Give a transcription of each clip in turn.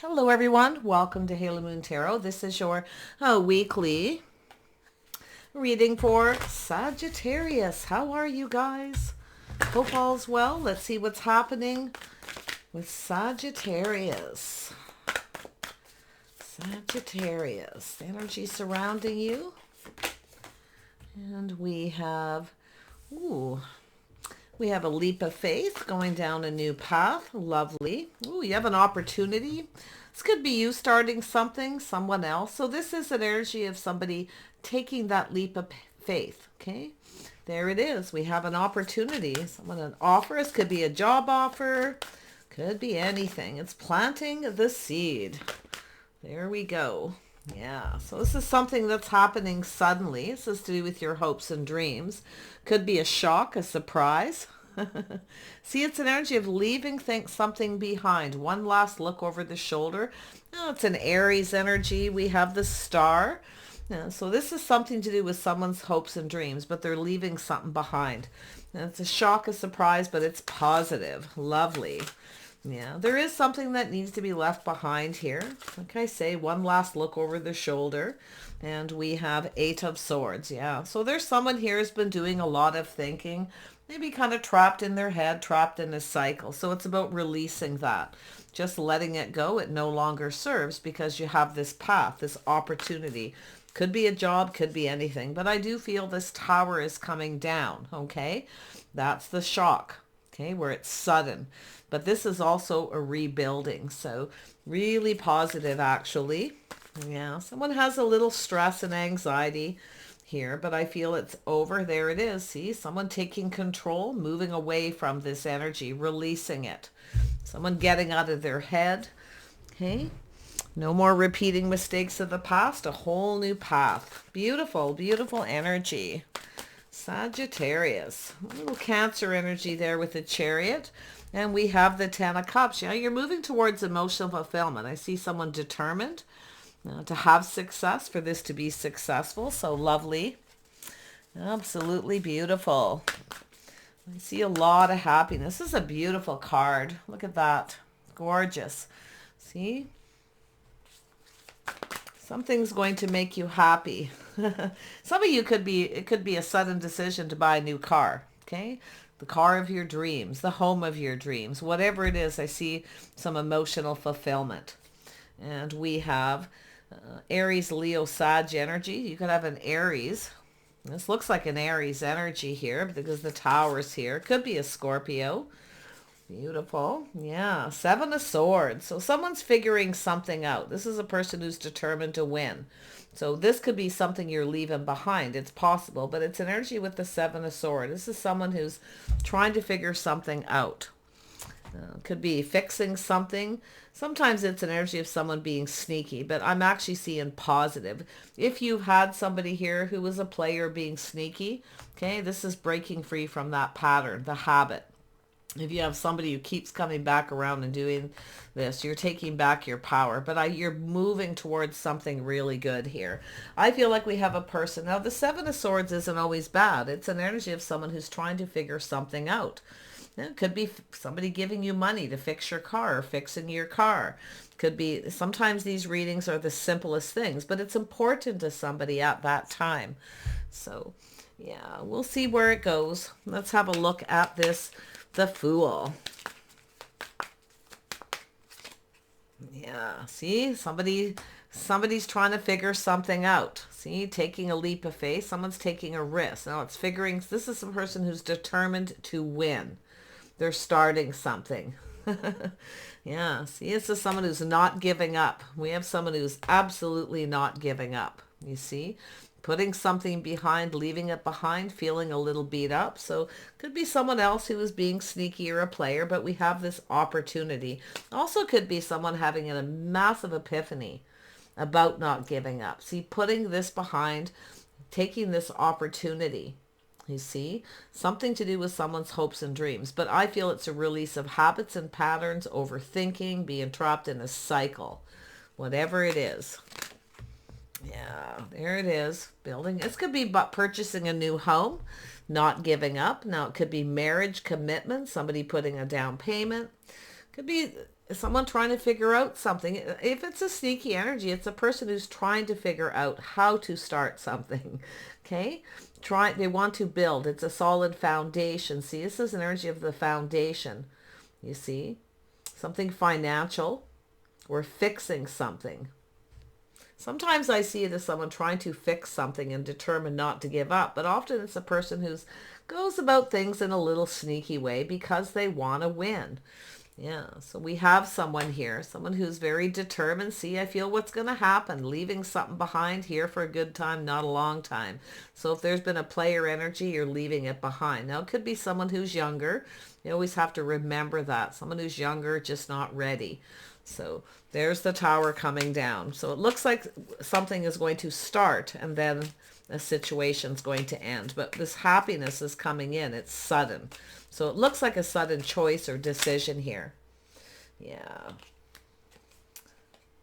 Hello everyone, welcome to Halo Moon Tarot. This is your weekly reading for Sagittarius. How are you guys? Hope all's well. Let's see what's happening with Sagittarius. Sagittarius, the energy surrounding you. And we have, we have a leap of faith going down a new path. Lovely. Ooh, you have an opportunity. This could be you starting something, someone else. So this is an energy of somebody taking that leap of faith. Okay. There it is. We have an opportunity. Someone an offer. This could be a job offer. Could be anything. It's planting the seed. There we go. Yeah, so this is something that's happening suddenly. This is to do with your hopes and dreams. Could be a shock, a surprise. See, it's an energy of leaving something behind. One last look over the shoulder. Oh, it's an Aries energy. We have the star. Yeah, so this is something to do with someone's hopes and dreams, but they're leaving something behind. And it's a shock, a surprise, but it's positive. Lovely. Yeah, there is something that needs to be left behind here. Like I say, one last look over the shoulder. And we have 8 of Swords. Yeah, so there's someone here who's been doing a lot of thinking. Maybe kind of trapped in their head, trapped in a cycle. So it's about releasing that. Just letting it go. It no longer serves because you have this path, this opportunity. Could be a job, could be anything. But I do feel this tower is coming down, okay? That's the shock, okay, where it's sudden. But this is also a rebuilding. So really positive, actually. Yeah, someone has a little stress and anxiety here, but I feel it's over. There it is. See, someone taking control, moving away from this energy, releasing it. Someone getting out of their head. Okay. No more repeating mistakes of the past. A whole new path. Beautiful, beautiful energy. Sagittarius. A little Cancer energy there with the Chariot. And we have the 10 of Cups. Yeah, you're moving towards emotional fulfillment. I see someone determined to have success, for this to be successful. So lovely. Absolutely beautiful. I see a lot of happiness. This is a beautiful card. Look at that. Gorgeous. See? Something's going to make you happy. Some of you it could be a sudden decision to buy a new car. Okay? The car of your dreams, the home of your dreams, whatever it is. I see some emotional fulfillment. And we have Aries, Leo, Sag energy. You could have an Aries. This looks like an Aries energy here because the Taurus here. Could be a Scorpio. Beautiful. Yeah. 7 of Swords. So someone's figuring something out. This is a person who's determined to win. So this could be something you're leaving behind. It's possible, but it's an energy with the 7 of Swords. This is someone who's trying to figure something out. Could be fixing something. Sometimes it's an energy of someone being sneaky, but I'm actually seeing positive. If you've had somebody here who was a player being sneaky, okay, this is breaking free from that pattern, the habit. If you have somebody who keeps coming back around and doing this, you're taking back your power, but you're moving towards something really good here. I feel like we have a person. Now, the 7 of Swords isn't always bad. It's an energy of someone who's trying to figure something out. It could be somebody giving you money to fix your car or fixing your car. Could be, sometimes these readings are the simplest things, but it's important to somebody at that time. So, yeah, we'll see where it goes. Let's have a look at this, the Fool. Yeah, see, somebody's trying to figure something out. See, taking a leap of faith. Someone's taking a risk. Now it's figuring, this is a person who's determined to win. They're starting something. Yeah, see, this is someone who's not giving up. We have someone who's absolutely not giving up. You see, putting something behind, leaving it behind, feeling a little beat up. So could be someone else who is being sneaky or a player, but we have this opportunity. Also could be someone having a massive epiphany about not giving up. See, putting this behind, taking this opportunity. You see, something to do with someone's hopes and dreams. But I feel it's a release of habits and patterns, overthinking, being trapped in a cycle, whatever it is. Yeah, there it is. Building. This could be purchasing a new home, not giving up. Now, it could be marriage commitment, somebody putting a down payment. Could be someone trying to figure out something. If it's a sneaky energy, it's a person who's trying to figure out how to start something. Okay? They want to build. It's a solid foundation. See, this is an energy of the foundation. You see? Something financial. We're fixing something. Sometimes I see it as someone trying to fix something and determined not to give up, but often it's a person who goes about things in a little sneaky way because they want to win. Yeah, so we have someone here, someone who's very determined. See, I feel what's going to happen, leaving something behind here for a good time, not a long time. So if there's been a player energy, you're leaving it behind. Now, it could be someone who's younger. You always have to remember that. Someone who's younger, just not ready. So there's the Tower coming down. So it looks like something is going to start and then a situation's going to end. But this happiness is coming in. It's sudden. So it looks like a sudden choice or decision here. Yeah.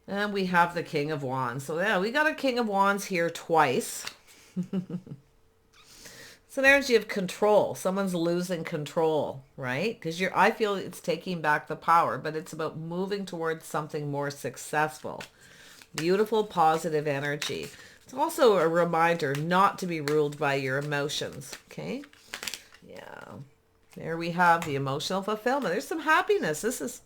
And we have the King of Wands. So yeah, we got a King of Wands here twice. It's an energy of control. Someone's losing control, right? Because I feel it's taking back the power, but it's about moving towards something more successful. Beautiful, positive energy. It's also a reminder not to be ruled by your emotions, okay? Yeah. There we have the emotional fulfillment. There's some happiness. This is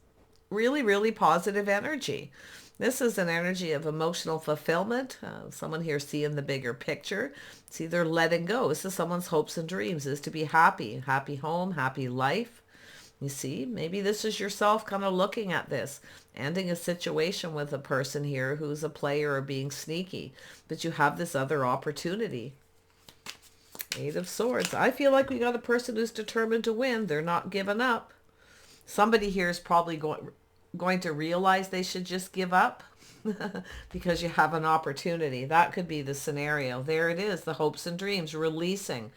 really, really positive energy. This is an energy of emotional fulfillment. Someone here seeing the bigger picture. See, they're letting go. This is someone's hopes and dreams, is to be happy. Happy home, happy life. You see, maybe this is yourself kind of looking at this, ending a situation with a person here who's a player or being sneaky. But you have this other opportunity. Eight of Swords. I feel like we got a person who's determined to win. They're not giving up. Somebody here is probably going to realize they should just give up because you have an opportunity. That could be the scenario. There it is, the hopes and dreams, releasing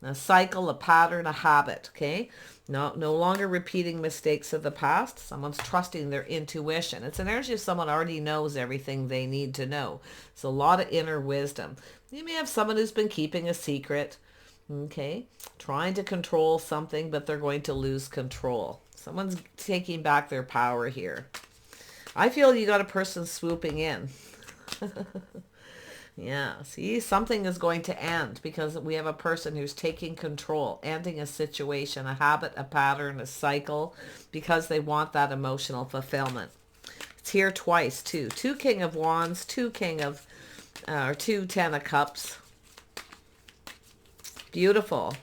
a cycle, a pattern, a habit, okay? No longer repeating mistakes of the past. Someone's trusting their intuition. It's an energy of someone already knows everything they need to know. It's a lot of inner wisdom. You may have someone who's been keeping a secret, okay? Trying to control something, but they're going to lose control. Someone's taking back their power here. I feel you got a person swooping in. Yeah, see, something is going to end because we have a person who's taking control, ending a situation, a habit, a pattern, a cycle, because they want that emotional fulfillment. It's here twice, too. Two King of Wands, two Ten of Cups. Beautiful.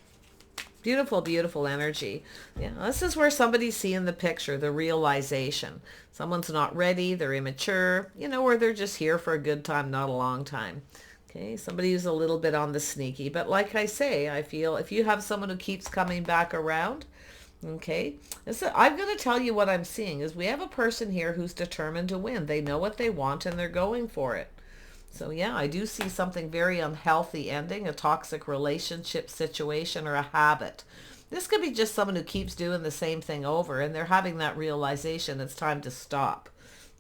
Beautiful, beautiful energy. Yeah, this is where somebody's seeing the picture, the realization. Someone's not ready, they're immature, or they're just here for a good time, not a long time. Okay, somebody who's a little bit on the sneaky. But like I say, I feel if you have someone who keeps coming back around, okay, I'm going to tell you what I'm seeing is we have a person here who's determined to win. They know what they want and they're going for it. So yeah, I do see something very unhealthy ending, a toxic relationship situation or a habit. This could be just someone who keeps doing the same thing over and they're having that realization it's time to stop.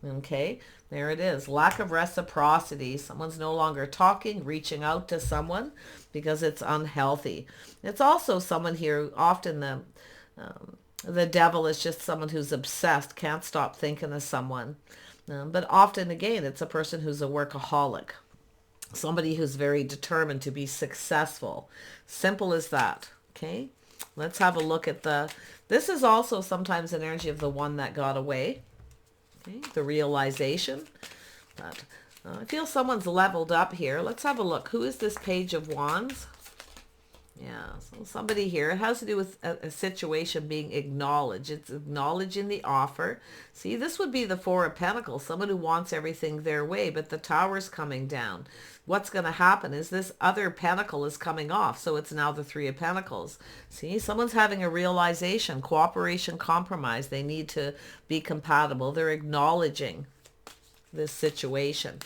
Okay, there it is. Lack of reciprocity. Someone's no longer talking, reaching out to someone because it's unhealthy. It's also someone here, often the devil is just someone who's obsessed, can't stop thinking of someone. But often, again, it's a person who's a workaholic. Somebody who's very determined to be successful. Simple as that. Okay? Let's have a look at this is also sometimes an energy of the one that got away. Okay? The realization. But I feel someone's leveled up here. Let's have a look. Who is this Page of Wands? Yeah, so somebody here, it has to do with a situation being acknowledged. It's acknowledging the offer. See, this would be the Four of Pentacles, someone who wants everything their way, but the Tower's coming down. What's going to happen is this other pentacle is coming off, so it's now the Three of Pentacles. See, someone's having a realization, cooperation, compromise. They need to be compatible. They're acknowledging this situation.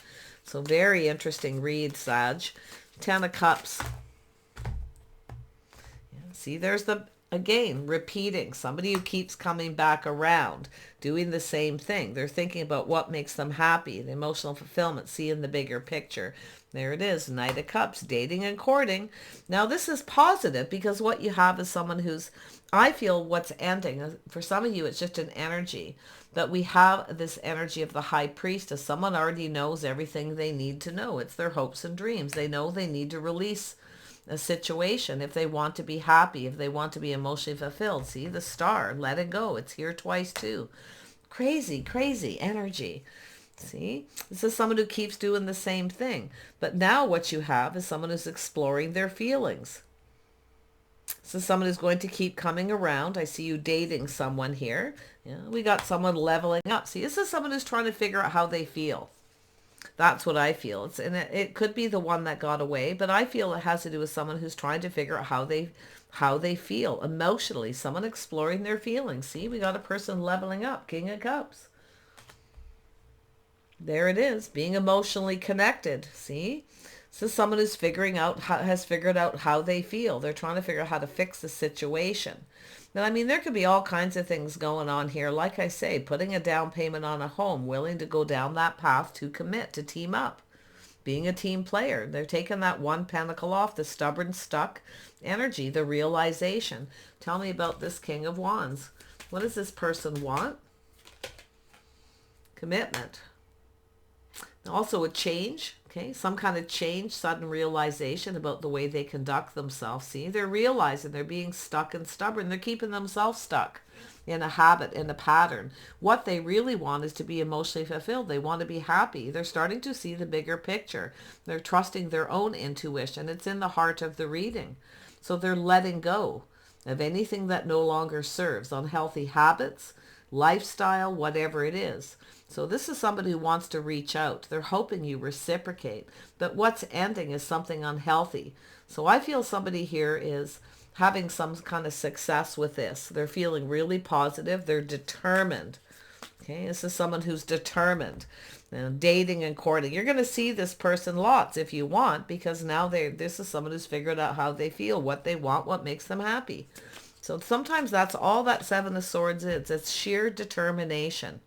So very interesting read, Sag. Ten of Cups. See, there's the Again, repeating, somebody who keeps coming back around, doing the same thing. They're thinking about what makes them happy, the emotional fulfillment, seeing the bigger picture. There it is, Knight of Cups, dating and courting. Now this is positive because what you have is someone who's, I feel what's ending, for some of you it's just an energy, but we have this energy of the High Priestess. Someone already knows everything they need to know. It's their hopes and dreams. They know they need to release a situation if they want to be happy, if they want to be emotionally fulfilled. See the Star, let it go. It's here twice too. Crazy, crazy energy. See, this is someone who keeps doing the same thing. But now what you have is someone who's exploring their feelings. So someone who's going to keep coming around. I see you dating someone here. Yeah, we got someone leveling up. See, this is someone who's trying to figure out how they feel. That's what I feel. It could be the one that got away, but I feel it has to do with someone who's trying to figure out how they feel emotionally. Someone exploring their feelings. See, we got a person leveling up, King of Cups. There it is, being emotionally connected. See, this is someone who's has figured out how they feel. They're trying to figure out how to fix the situation. Now, I mean, there could be all kinds of things going on here. Like I say, putting a down payment on a home, willing to go down that path to commit, to team up, being a team player. They're taking that one pentacle off, the stubborn, stuck energy, the realization. Tell me about this King of Wands. What does this person want? Commitment. Also a change. Okay, some kind of change, sudden realization about the way they conduct themselves. See, they're realizing they're being stuck and stubborn. They're keeping themselves stuck in a habit, in a pattern. What they really want is to be emotionally fulfilled. They want to be happy. They're starting to see the bigger picture. They're trusting their own intuition. It's in the heart of the reading. So they're letting go of anything that no longer serves, unhealthy habits, lifestyle, whatever it is. So this is somebody who wants to reach out. They're hoping you reciprocate. But what's ending is something unhealthy. So I feel somebody here is having some kind of success with this. They're feeling really positive. They're determined. Okay, this is someone who's determined. Dating and courting. You're going to see this person lots if you want, because now this is someone who's figured out how they feel, what they want, what makes them happy. So sometimes that's all that Seven of Swords is. It's sheer determination.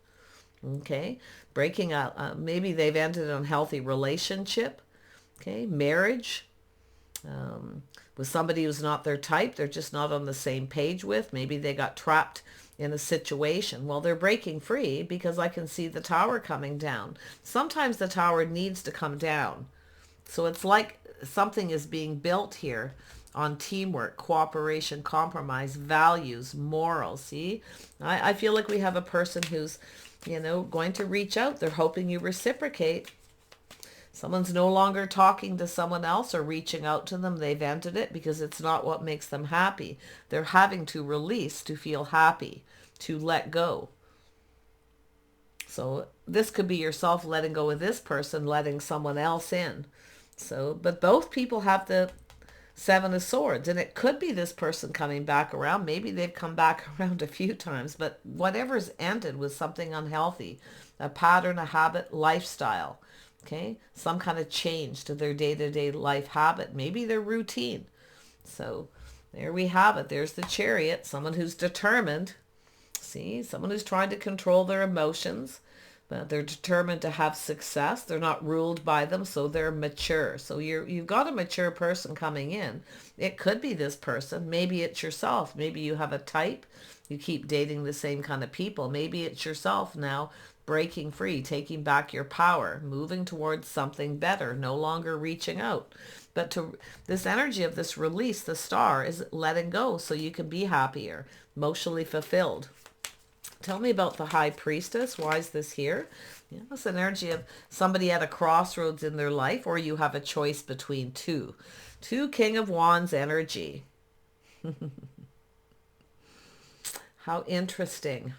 Okay, breaking out. Maybe they've ended an unhealthy relationship. Okay, marriage with somebody who's not their type. They're just not on the same page with. Maybe they got trapped in a situation. Well, they're breaking free because I can see the tower coming down. Sometimes the tower needs to come down. So it's like something is being built here on teamwork, cooperation, compromise, values, morals. See, I feel like we have a person who's going to reach out. They're hoping you reciprocate. Someone's no longer talking to someone else or reaching out to them. They've ended it because it's not what makes them happy. They're having to release to feel happy, to let go. So this could be yourself letting go of this person, letting someone else in. So, but both people have the Seven of Swords, and it could be this person coming back around. Maybe they've come back around a few times, but whatever's ended with something unhealthy, a pattern, a habit, lifestyle, okay? Some kind of change to their day-to-day life habit, maybe their routine. So there we have it. There's the Chariot, someone who's determined. See, someone who's trying to control their emotions. They're determined to have success. They're not ruled by them, so they're mature. So you've got a mature person coming in. It could be this person. Maybe it's yourself. Maybe you have a type. You keep dating the same kind of people. Maybe it's yourself now breaking free, taking back your power, moving towards something better, no longer reaching out. But to this energy of this release, the Star, is letting go so you can be happier, emotionally fulfilled. Tell me about the High Priestess. Why is this here? Yeah, it's an energy of somebody at a crossroads in their life, or you have a choice between two. Two King of Wands energy. How interesting.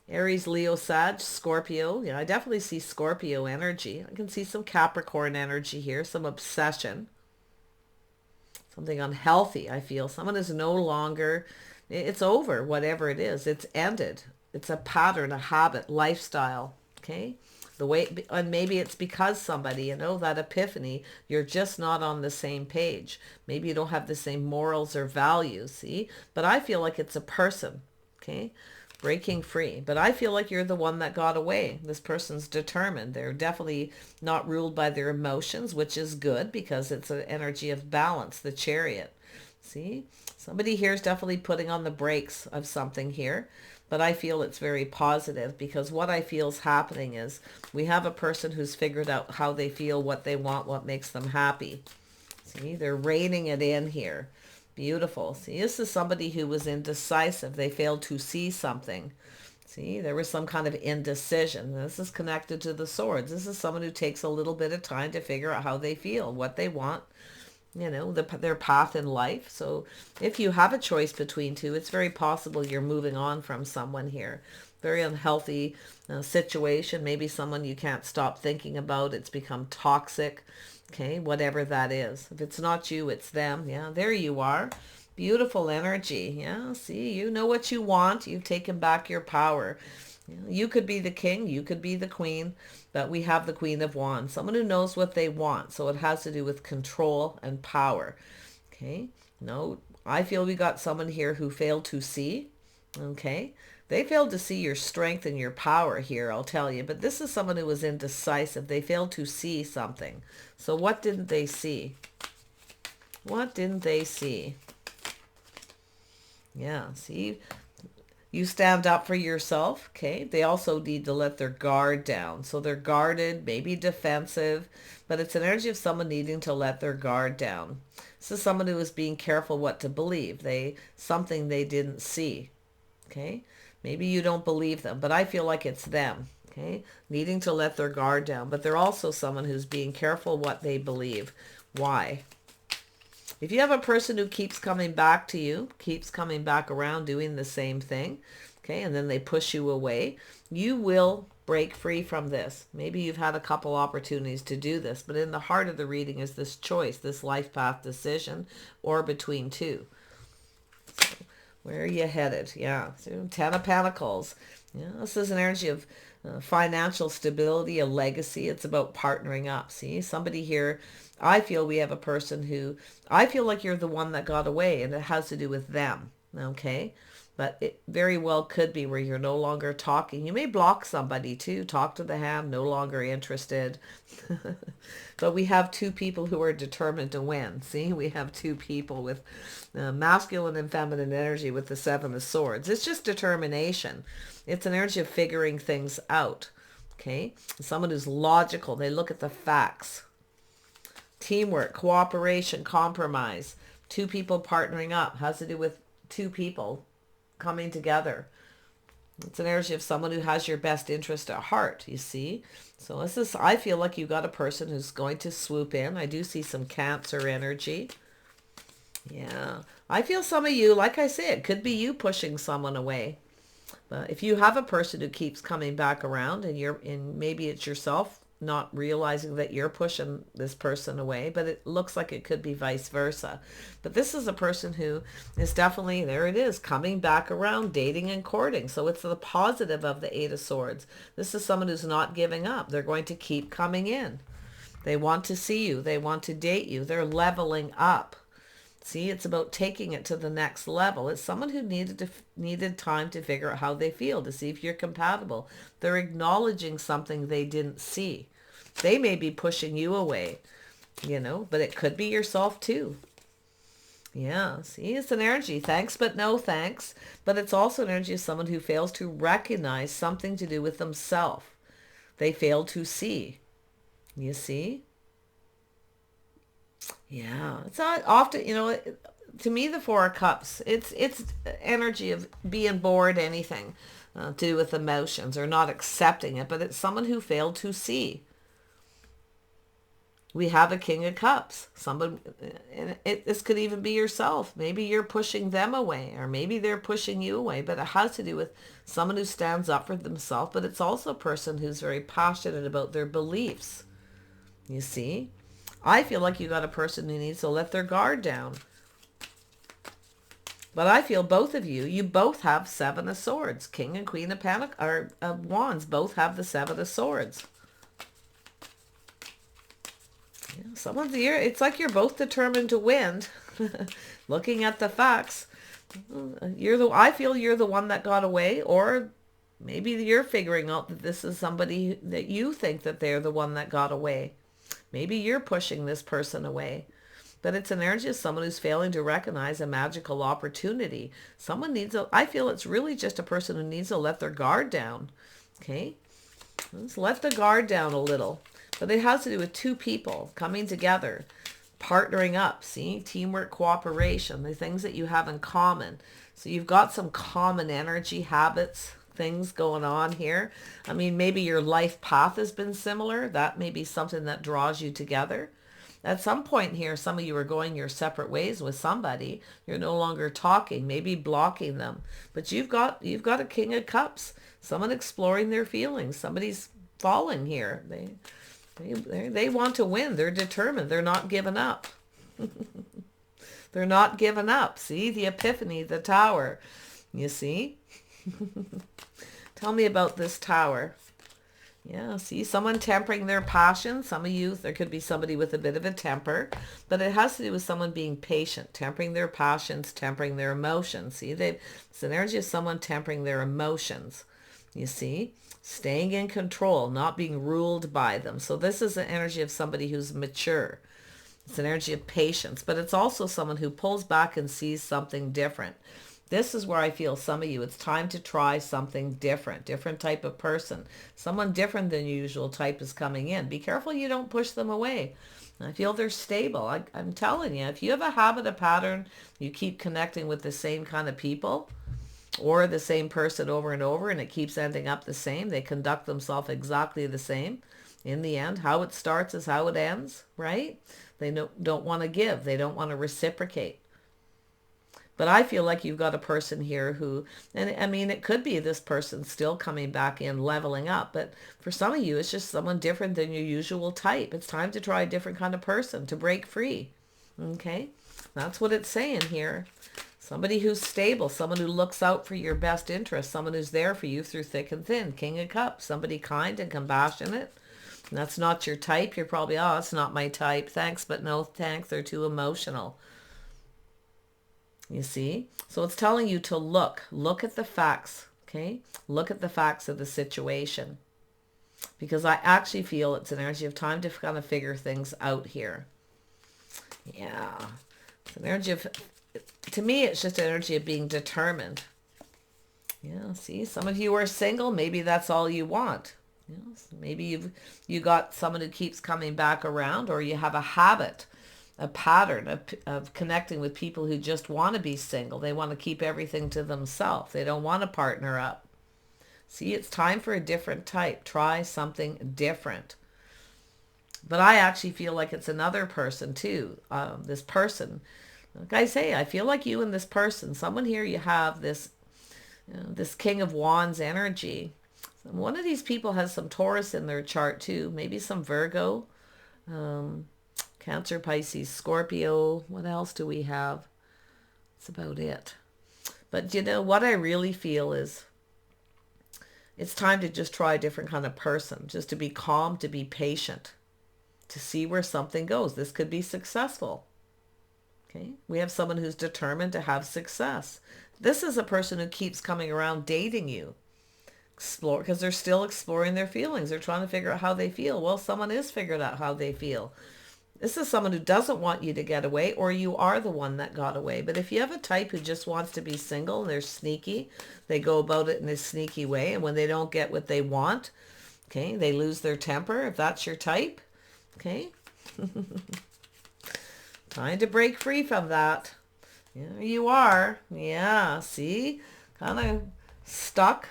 Aries, Leo, Sag, Scorpio. Yeah, I definitely see Scorpio energy. I can see some Capricorn energy here, some obsession. Something unhealthy, I feel. Someone is no longer... It's over, whatever it is. It's ended. It's a pattern, a habit, lifestyle. Okay? The way, and maybe it's because somebody, you know, that epiphany, you're just not on the same page. Maybe you don't have the same morals or values, see? But I feel like it's a person, okay? Breaking free. But I feel like you're the one that got away. This person's determined. They're definitely not ruled by their emotions, which is good because it's an energy of balance, the Chariot. See? Somebody here is definitely putting on the brakes of something here. But I feel it's very positive because what I feel is happening is we have a person who's figured out how they feel, what they want, what makes them happy. See? They're reining it in here. Beautiful. See, this is somebody who was indecisive. They failed to see something. See, there was some kind of indecision. This is connected to the swords. This is someone who takes a little bit of time to figure out how they feel, what they want, you know, their path in life. So if you have a choice between two, it's very possible you're moving on from someone here. Very unhealthy situation. Maybe someone you can't stop thinking about. It's become toxic. Okay, whatever that is. If it's not you, it's them. Yeah, there you are. Beautiful energy. Yeah, see, you know what you want. You've taken back your power. You could be the king, you could be the queen, but we have the Queen of Wands. Someone who knows what they want. So it has to do with control and power. Okay, no, I feel we got someone here who failed to see. Okay, they failed to see your strength and your power here, I'll tell you. But this is someone who was indecisive. They failed to see something. So what didn't they see? What didn't they see? Yeah, see, you stand up for yourself, okay? They also need to let their guard down. So they're guarded, maybe defensive, but it's an energy of someone needing to let their guard down. This is someone who is being careful what to believe. Something they didn't see, okay? Maybe you don't believe them, but I feel like it's them, okay? Needing to let their guard down, but they're also someone who's being careful what they believe. Why? If you have a person who keeps coming back to you, keeps coming back around doing the same thing, okay, and then they push you away, you will break free from this. Maybe you've had a couple opportunities to do this, but in the heart of the reading is this choice, this life path decision, or between two. So, where are you headed? Yeah, so 10 of Pentacles. Yeah, this is an energy of financial stability, a legacy. It's about partnering up. See, somebody here, I feel we have a person who, I feel like you're the one that got away, and it has to do with them, okay? But it very well could be where you're no longer talking. You may block somebody too. Talk to the hand, no longer interested. But we have two people who are determined to win. See, we have two people with masculine and feminine energy with the Seven of Swords. It's just determination. It's an energy of figuring things out. Okay, someone who's logical. They look at the facts. Teamwork, cooperation, compromise. Two people partnering up has to do with two people coming together. It's an energy of someone who has your best interest at heart, you see. So this is, I feel like you got a person who's going to swoop in. I do see some Cancer energy. Yeah. I feel some of you, like I said, it could be you pushing someone away. But if you have a person who keeps coming back around and maybe it's yourself not realizing that you're pushing this person away, but it looks like it could be vice versa. But this is a person who is definitely, there it is, coming back around, dating and courting. So it's the positive of the Eight of Swords. This is someone who's not giving up. They're going to keep coming in. They want to see you. They want to date you. They're leveling up. See, it's about taking it to the next level. It's someone who needed time to figure out how they feel, to see if you're compatible. They're acknowledging something they didn't see. They may be pushing you away, you know, but it could be yourself too. Yeah, see, it's an energy. Thanks, but no thanks. But it's also an energy of someone who fails to recognize something to do with themselves. They fail to see. You see? Yeah, it's not often, you know, to me, the Four of Cups, it's energy of being bored, anything to do with emotions or not accepting it, but it's someone who failed to see. We have a King of Cups. Someone, this could even be yourself. Maybe you're pushing them away, or maybe they're pushing you away, but it has to do with someone who stands up for themselves, but it's also a person who's very passionate about their beliefs. You see? I feel like you got a person who needs to let their guard down. But I feel both of you both have Seven of Swords. King and Queen of Wands both have the Seven of Swords. Yeah, someone's here. It's like you're both determined to win. Looking at the facts, I feel you're the one that got away, or maybe you're figuring out that this is somebody that you think that they're the one that got away. Maybe you're pushing this person away. But it's an energy of someone who's failing to recognize a magical opportunity. I feel it's really just a person who needs to let their guard down. Okay? Let's let the guard down a little. But it has to do with two people coming together, partnering up, see? Teamwork, cooperation, the things that you have in common. So you've got some common energy, habits, things going on here. I mean, maybe your life path has been similar. That may be something that draws you together. At some point here, some of you are going your separate ways with somebody. You're no longer talking, maybe blocking them. But you've got a King of Cups, someone exploring their feelings. Somebody's falling here. They want to win. They're determined. They're not giving up. They're not giving up. See, the epiphany, the tower. You see? Tell me about this tower. Yeah, see, someone tempering their passion. Some of you, there could be somebody with a bit of a temper, but it has to do with someone being patient, tempering their passions, tempering their emotions. See, it's an energy of someone tempering their emotions. You see, staying in control, not being ruled by them. So this is an energy of somebody who's mature. It's an energy of patience, but it's also someone who pulls back and sees something different. This is where I feel some of you, it's time to try something different type of person. Someone different than your usual type is coming in. Be careful you don't push them away. I feel they're stable. I'm telling you, if you have a habit, a pattern, you keep connecting with the same kind of people or the same person over and over, and it keeps ending up the same. They conduct themselves exactly the same. In the end, how it starts is how it ends, right? They don't want to give. They don't want to reciprocate. But I feel like you've got a person here who, and I mean, it could be this person still coming back in, leveling up. But for some of you, it's just someone different than your usual type. It's time to try a different kind of person, to break free. Okay? That's what it's saying here. Somebody who's stable, someone who looks out for your best interest, someone who's there for you through thick and thin. King of Cups, somebody kind and compassionate. And that's not your type. You're probably, oh, it's not my type. Thanks, but no thanks. They're too emotional. You see? So it's telling you to look at the facts, okay? Look at the facts of the situation. Because I actually feel it's an energy of time to kind of figure things out here. Yeah. It's an energy of, to me, it's just an energy of being determined. Yeah, see? Some of you are single. Maybe that's all you want. Yes. Maybe you got someone who keeps coming back around, or you have a habit, a pattern of connecting with people who just want to be single. They want to keep everything to themselves. They don't want to partner up. See, it's time for a different type. Try something different. But I actually feel like it's another person too. This person, like I say, I feel like you and this person, someone here, you have this, this King of Wands energy. One of these people has some Taurus in their chart too. Maybe some Virgo. Cancer, Pisces, Scorpio. What else do we have? That's about it. But you know, what I really feel is it's time to just try a different kind of person. Just to be calm, to be patient, to see where something goes. This could be successful. Okay? We have someone who's determined to have success. This is a person who keeps coming around dating you. Explore, because they're still exploring their feelings. They're trying to figure out how they feel. Well, someone is figured out how they feel. This is someone who doesn't want you to get away, or you are the one that got away. But if you have a type who just wants to be single and they're sneaky, they go about it in a sneaky way. And when they don't get what they want, okay, they lose their temper. If that's your type, okay. Time to break free from that. Yeah, you are. Yeah, see? Kind of stuck.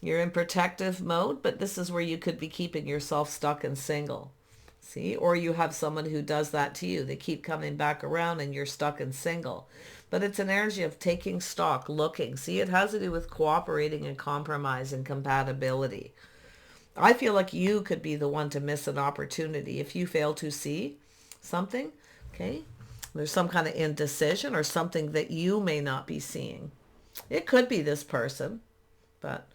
You're in protective mode, but this is where you could be keeping yourself stuck and single. See, or you have someone who does that to you. They keep coming back around and you're stuck and single. But it's an energy of taking stock, looking. See, it has to do with cooperating and compromise and compatibility. I feel like you could be the one to miss an opportunity if you fail to see something, okay? There's some kind of indecision or something that you may not be seeing. It could be this person, but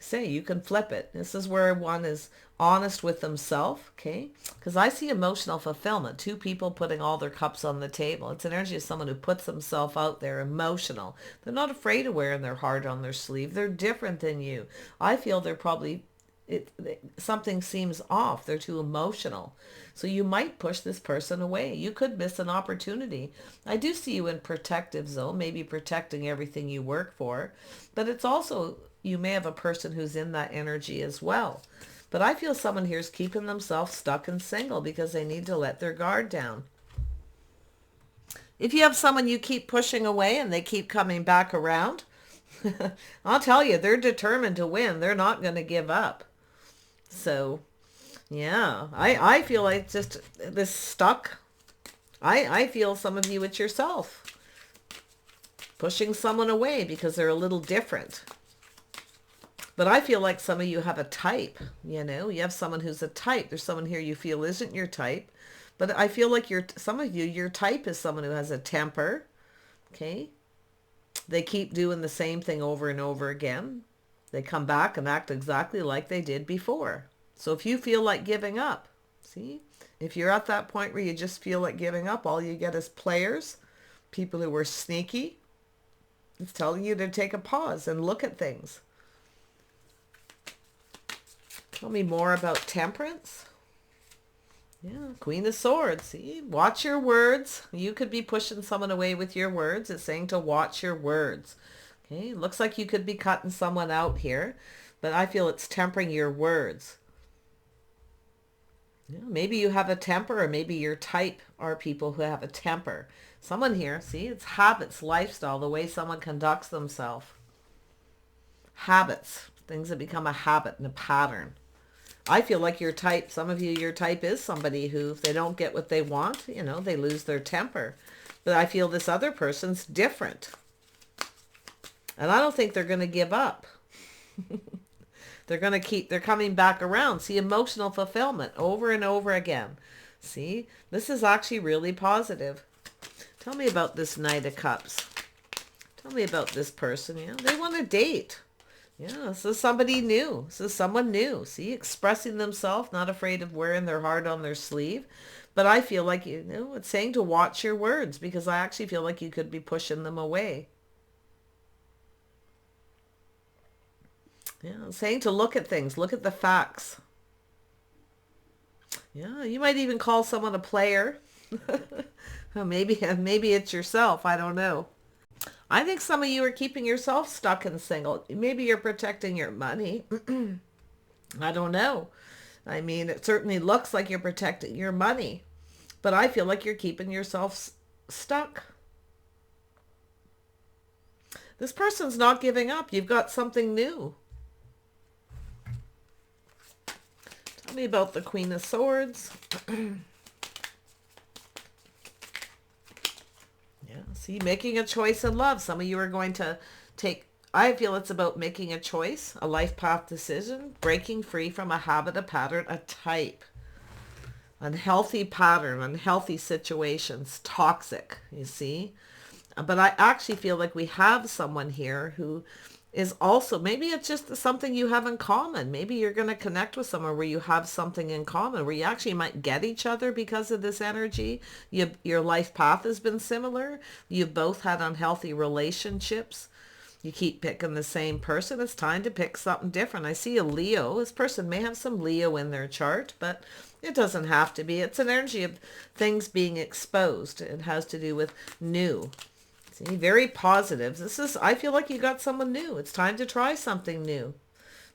say you can flip it. This is where one is honest with themselves, okay? Because I see emotional fulfillment. Two people putting all their cups on the table. It's an energy of someone who puts themselves out there, emotional. They're not afraid of wearing their heart on their sleeve. They're different than you. I feel they're probably, something seems off. They're too emotional. So you might push this person away. You could miss an opportunity. I do see you in protective zone, maybe protecting everything you work for. But it's also, you may have a person who's in that energy as well. But I feel someone here is keeping themselves stuck and single because they need to let their guard down. If you have someone you keep pushing away and they keep coming back around, I'll tell you, they're determined to win. They're not going to give up. So, yeah, I feel like just this stuck. I feel some of you, it's yourself. Pushing someone away because they're a little different. But I feel like some of you have a type, you know. You have someone who's a type. There's someone here you feel isn't your type. But I feel like some of you, your type is someone who has a temper, okay? They keep doing the same thing over and over again. They come back and act exactly like they did before. So if you feel like giving up, see? If you're at that point where you just feel like giving up, all you get is players, people who are sneaky. It's telling you to take a pause and look at things. Tell me more about temperance. Yeah, Queen of Swords. See, watch your words. You could be pushing someone away with your words. It's saying to watch your words. Okay, looks like you could be cutting someone out here, but I feel it's tempering your words. Yeah, maybe you have a temper, or maybe your type are people who have a temper. Someone here, see, it's habits, lifestyle, the way someone conducts themselves. Habits, things that become a habit and a pattern. I feel like your type, some of you, your type is somebody who, if they don't get what they want, you know, they lose their temper. But I feel this other person's different. And I don't think they're going to give up. They're going to keep, they're coming back around. See, emotional fulfillment over and over again. See, this is actually really positive. Tell me about this Knight of Cups. Tell me about this person. You know, they want to date. Yeah, this is somebody new. This is someone new. See, expressing themselves, not afraid of wearing their heart on their sleeve. But I feel like, you know, it's saying to watch your words, because I actually feel like you could be pushing them away. Yeah, it's saying to look at things, look at the facts. Yeah, you might even call someone a player. maybe it's yourself. I don't know. I think some of you are keeping yourself stuck and single. Maybe you're protecting your money. I don't know. I mean, it certainly looks like you're protecting your money. But I feel like you're keeping yourself stuck. This person's not giving up. You've got something new. Tell me about the Queen of Swords. Yeah, see, making a choice in love. Some of you are going to take, I feel it's about making a choice, a life path decision, breaking free from a habit, a pattern, a type. Unhealthy pattern, unhealthy situations, toxic, you see. But I actually feel like we have someone here who is also, maybe it's just something you have in common. Maybe you're going to connect with someone where you have something in common, where you actually might get each other because of this energy. Your life path has been similar. You've both had unhealthy relationships. You keep picking the same person. It's time to pick something different. I see a Leo. This person may have some Leo in their chart, but it doesn't have to be. It's an energy of things being exposed. It has to do with new. See, very positive. This is, I feel like you got someone new. It's time to try something new.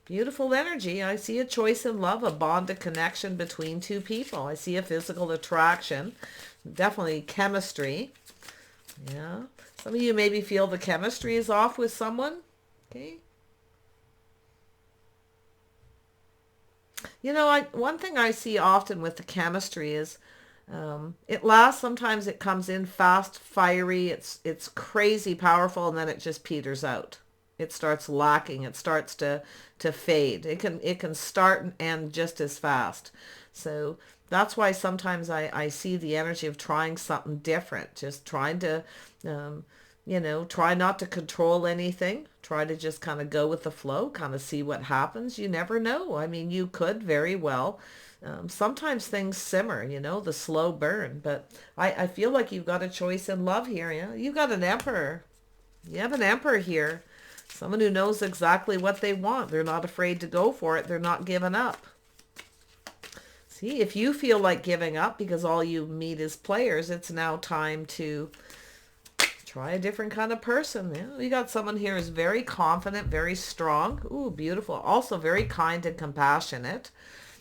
Beautiful energy. I see a choice in love, a bond, a connection between two people. I see a physical attraction. Definitely chemistry. Yeah. Some of you maybe feel the chemistry is off with someone. Okay. You know, one thing I see often with the chemistry is it lasts. Sometimes it comes in fast, fiery. It's crazy powerful, and then it just peters out. It starts lacking. It starts to fade. It can start and end just as fast. So that's why sometimes I see the energy of trying something different, just trying to You know, try not to control anything. Try to just kind of go with the flow, kind of see what happens. You never know. I mean, you could very well. Sometimes things simmer, you know, the slow burn. But I feel like you've got a choice in love here. Yeah? You've got an emperor. You have an emperor here. Someone who knows exactly what they want. They're not afraid to go for it. They're not giving up. See, if you feel like giving up because all you meet is players, it's now time to try a different kind of person. Yeah, we got someone here who's very confident, very strong. Ooh, beautiful. Also very kind and compassionate.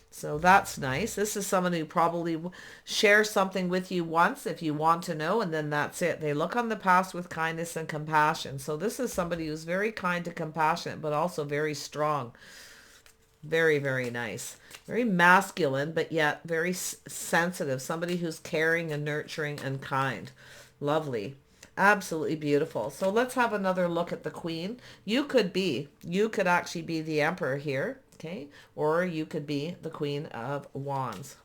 So that's nice. This is someone who probably shares something with you once if you want to know, and then that's it. They look on the past with kindness and compassion. So this is somebody who's very kind and compassionate, but also very strong. Very, very nice. Very masculine, but yet very sensitive. Somebody who's caring and nurturing and kind. Lovely. Absolutely beautiful. So let's have another look at the Queen. You could actually be the Emperor here, okay? Or you could be the Queen of Wands.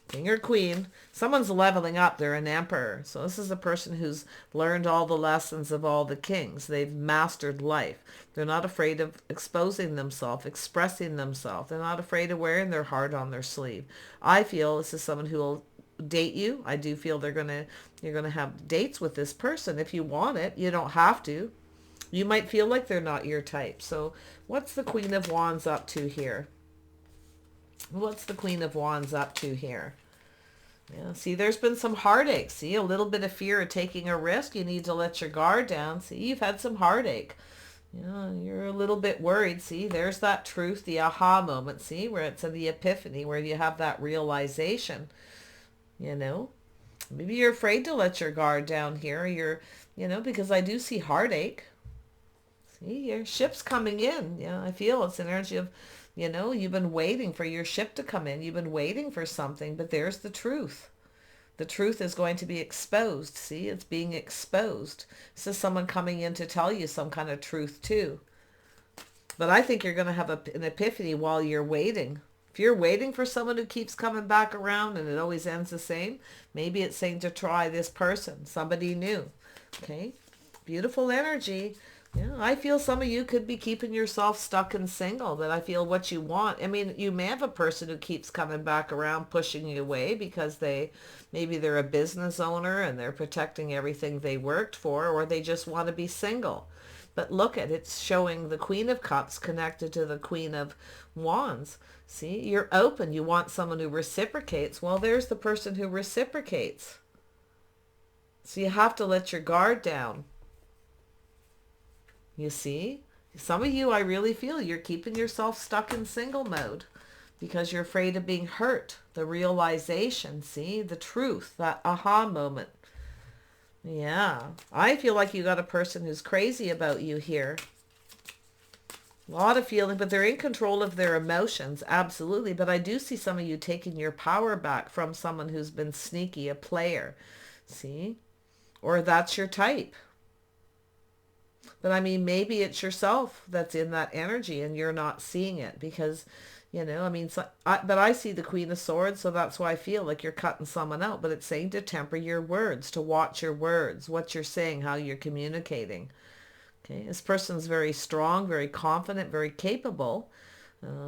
King or Queen. Someone's leveling up. They're an Emperor. So this is a person who's learned all the lessons of all the kings. They've mastered life. They're not afraid of exposing themselves, expressing themselves. They're not afraid of wearing their heart on their sleeve. I feel this is someone who will date you. I do feel you're gonna have dates with this person if you want it. You don't have to. You might feel like they're not your type. So what's the Queen of Wands up to here? What's the Queen of Wands up to here? Yeah, see, there's been some heartache. See, a little bit of fear of taking a risk. You need to let your guard down. See, you've had some heartache. Yeah, you're a little bit worried. See, there's that truth, the aha moment. See, where it's in the epiphany, where you have that realization. You know, maybe you're afraid to let your guard down here. Because I do see heartache. See, your ship's coming in. Yeah, I feel it's an energy of, you've been waiting for your ship to come in. You've been waiting for something, but there's the truth. The truth is going to be exposed. See, it's being exposed. This is someone coming in to tell you some kind of truth too. But I think you're going to have an epiphany while you're waiting. If you're waiting for someone who keeps coming back around and it always ends the same, maybe it's saying to try this person, somebody new. Okay, beautiful energy. Yeah, I feel some of you could be keeping yourself stuck and single, but I feel what you want. I mean, you may have a person who keeps coming back around, pushing you away because maybe they're a business owner and they're protecting everything they worked for, or they just want to be single. But look at it, it's showing the Queen of Cups connected to the Queen of Wands. See, you're open. You want someone who reciprocates. Well, there's the person who reciprocates. So you have to let your guard down. You see? Some of you, I really feel you're keeping yourself stuck in single mode because you're afraid of being hurt. The realization, see? The truth, that aha moment. Yeah. I feel like you got a person who's crazy about you here. A lot of feeling, but they're in control of their emotions, absolutely. But I do see some of you taking your power back from someone who's been sneaky, a player. See? Or that's your type. But I mean, maybe it's yourself that's in that energy and you're not seeing it because, but I see the Queen of Swords, so that's why I feel like you're cutting someone out. But it's saying to temper your words, to watch your words, what you're saying, how you're communicating. Okay, this person's very strong, very confident, very capable.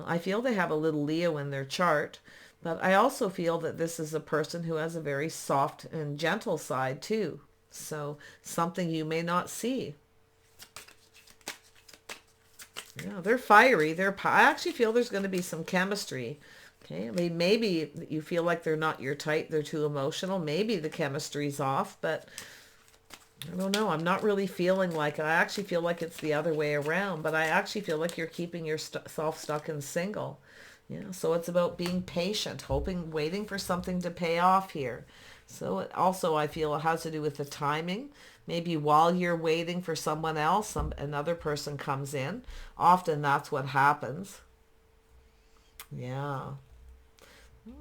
I feel they have a little Leo in their chart, but I also feel that this is a person who has a very soft and gentle side too. So something you may not see. Yeah, they're fiery. I actually feel there's going to be some chemistry. Okay, I mean, maybe you feel like they're not your type. They're too emotional. Maybe the chemistry's off, but I don't know. I'm not really feeling like it. I actually feel like it's the other way around, but I actually feel like you're keeping yourself stuck and single. Yeah, so it's about being patient, waiting for something to pay off here. So I feel it has to do with the timing. Maybe while you're waiting for someone else, another person comes in. Often that's what happens. Yeah.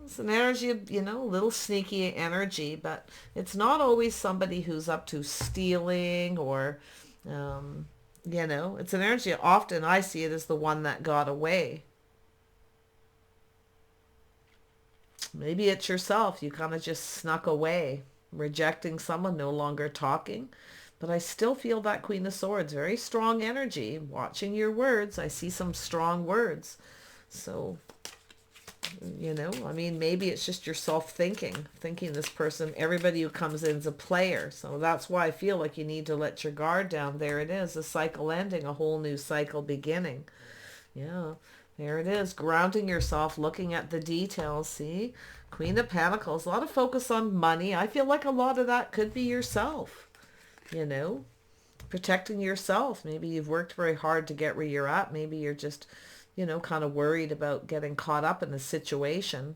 It's an energy of, a little sneaky energy, but it's not always somebody who's up to stealing or, it's an energy. Often I see it as the one that got away. Maybe it's yourself. You kind of just snuck away, rejecting someone, no longer talking. But I still feel that Queen of Swords, very strong energy. Watching your words, I see some strong words. So, you know, I mean, maybe it's just yourself thinking this person, everybody who comes in is a player. So that's why I feel like you need to let your guard down. There it is, a cycle ending, a whole new cycle beginning. Yeah, there it is, grounding yourself, looking at the details. See, Queen of Pentacles, a lot of focus on money. I feel like a lot of that could be yourself, you know, protecting yourself. Maybe you've worked very hard to get where you're at. Maybe you're just, you know, kind of worried about getting caught up in a situation.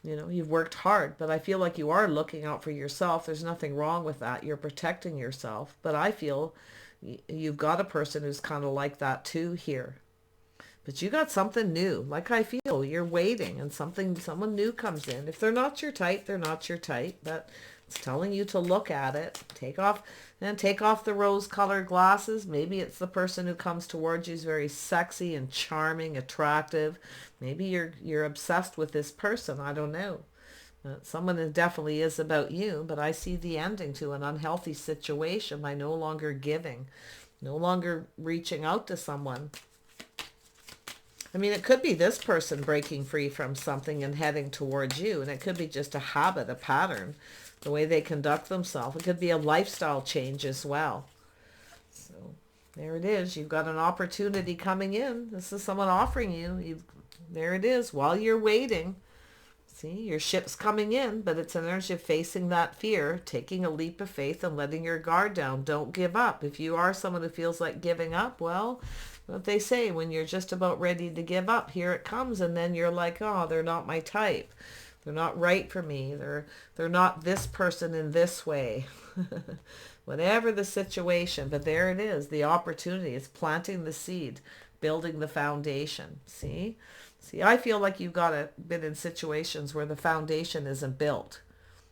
You know, you've worked hard, but I feel like you are looking out for yourself. There's nothing wrong with that. You're protecting yourself. But I feel you've got a person who's kind of like that too here. But you got something new. Like I feel you're waiting and someone new comes in. If they're not your type, they're not your type. But it's telling you to look at it. Take off the rose-colored glasses. Maybe it's the person who comes towards you is very sexy and charming, attractive. Maybe you're obsessed with this person. I don't know. Someone that definitely is about you, but I see the ending to an unhealthy situation by no longer giving, no longer reaching out to someone. I mean, it could be this person breaking free from something and heading towards you, and it could be just a habit, a pattern, the way they conduct themselves. It could be a lifestyle change as well. So there it is. You've got an opportunity coming in. This is someone offering you. There it is. While you're waiting, see, your ship's coming in, but it's an energy of facing that fear, taking a leap of faith and letting your guard down. Don't give up. If you are someone who feels like giving up, well, what they say, when you're just about ready to give up, here it comes, and then you're like, oh, they're not my type. They're not right for me. They're not this person in this way. Whatever the situation, but there it is. The opportunity is planting the seed, building the foundation. See, I feel like you've been in situations where the foundation isn't built.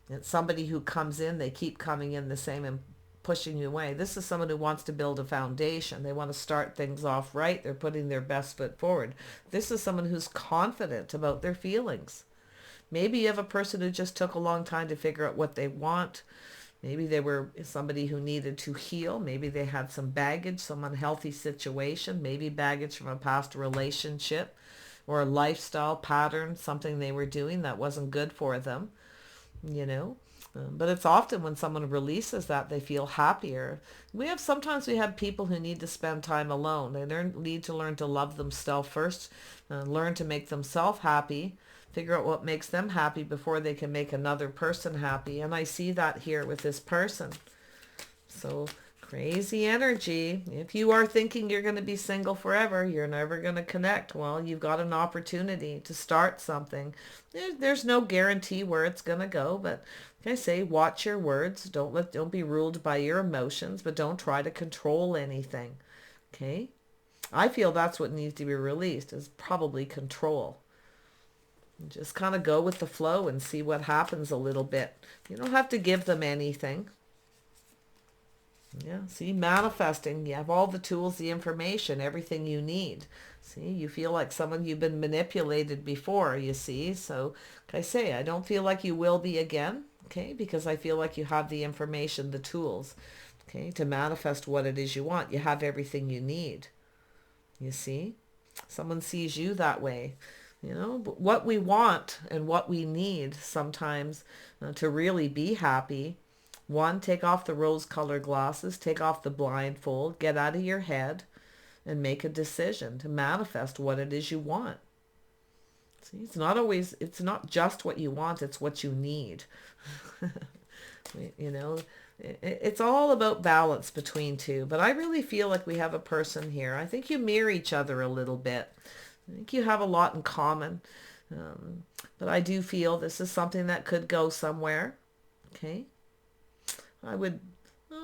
It's somebody who comes in, they keep coming in the same and pushing you away. This is someone who wants to build a foundation. They want to start things off right. They're putting their best foot forward. This is someone who's confident about their feelings. Maybe you have a person who just took a long time to figure out what they want. Maybe they were somebody who needed to heal. Maybe they had some baggage, some unhealthy situation, maybe baggage from a past relationship or a lifestyle pattern, something they were doing that wasn't good for them, you know. But it's often when someone releases that, they feel happier. Sometimes we have people who need to spend time alone. They need to learn to love themselves first, learn to make themselves happy, figure out what makes them happy before they can make another person happy. And I see that here with this person. So crazy energy. If you are thinking you're going to be single forever, you're never going to connect, well, you've got an opportunity to start something. There's no guarantee where it's going to go, but like I say, watch your words. Don't be ruled by your emotions, but don't try to control anything. Okay? I feel that's what needs to be released, is probably control. Just kind of go with the flow and see what happens a little bit. You don't have to give them anything. Yeah, see, manifesting, you have all the tools, the information, everything you need. See, you feel like someone you've been manipulated before, you see. So, like I say, I don't feel like you will be again, okay, because I feel like you have the information, the tools, okay, to manifest what it is you want. You have everything you need, you see. Someone sees you that way. You know, but what we want and what we need sometimes to really be happy. One, take off the rose-colored glasses, take off the blindfold, get out of your head and make a decision to manifest what it is you want. See, it's not just what you want, it's what you need. You know, it's all about balance between two. But I really feel like we have a person here. I think you mirror each other a little bit. I think you have a lot in common. But I do feel this is something that could go somewhere. Okay. I would,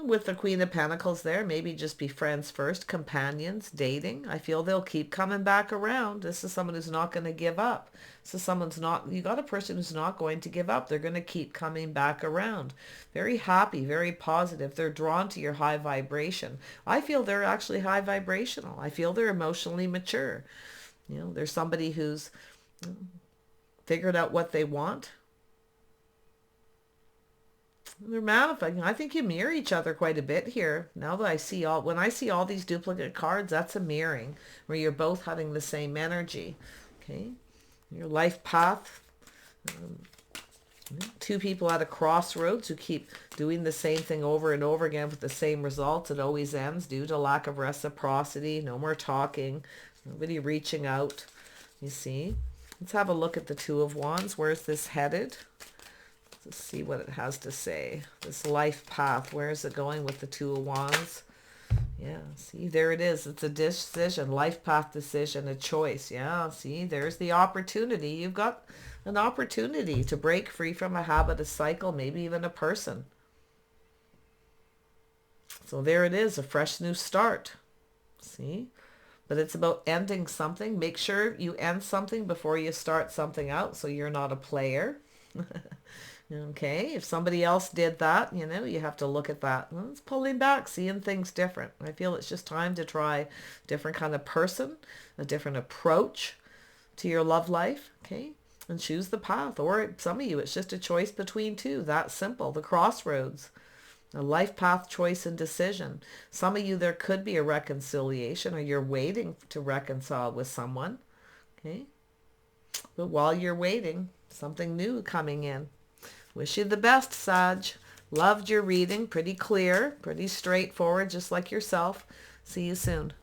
with the Queen of Pentacles there, maybe just be friends first, companions, dating. I feel they'll keep coming back around. This is someone who's not going to give up. You got a person who's not going to give up. They're going to keep coming back around. Very happy, very positive. They're drawn to your high vibration. I feel they're actually high vibrational. I feel they're emotionally mature. You know, there's somebody who's figured out what they want. They're manifesting. I think you mirror each other quite a bit here. Now that when I see all these duplicate cards, that's a mirroring where you're both having the same energy. Okay. Your life path. Two people at a crossroads who keep doing the same thing over and over again with the same results. It always ends due to lack of reciprocity. No more talking. Nobody reaching out. You see? Let's have a look at the Two of Wands. Where's this headed? Let's see what it has to say. This life path. Where is it going with the Two of Wands? Yeah, see, there it is. It's a decision, life path decision, a choice. Yeah, see, there's the opportunity. You've got an opportunity to break free from a habit, a cycle, maybe even a person. So there it is, a fresh new start. See? But it's about ending something. Make sure you end something before you start something out so you're not a player. Okay, if somebody else did that, you have to look at that. Well, it's pulling back, seeing things different. I feel it's just time to try a different kind of person, a different approach to your love life, okay? And choose the path. Or some of you, it's just a choice between two. That simple, the crossroads. A life path choice and decision. Some of you, there could be a reconciliation or you're waiting to reconcile with someone, okay? But while you're waiting, something new coming in. Wish you the best, Sag. Loved your reading. Pretty clear, pretty straightforward, just like yourself. See you soon.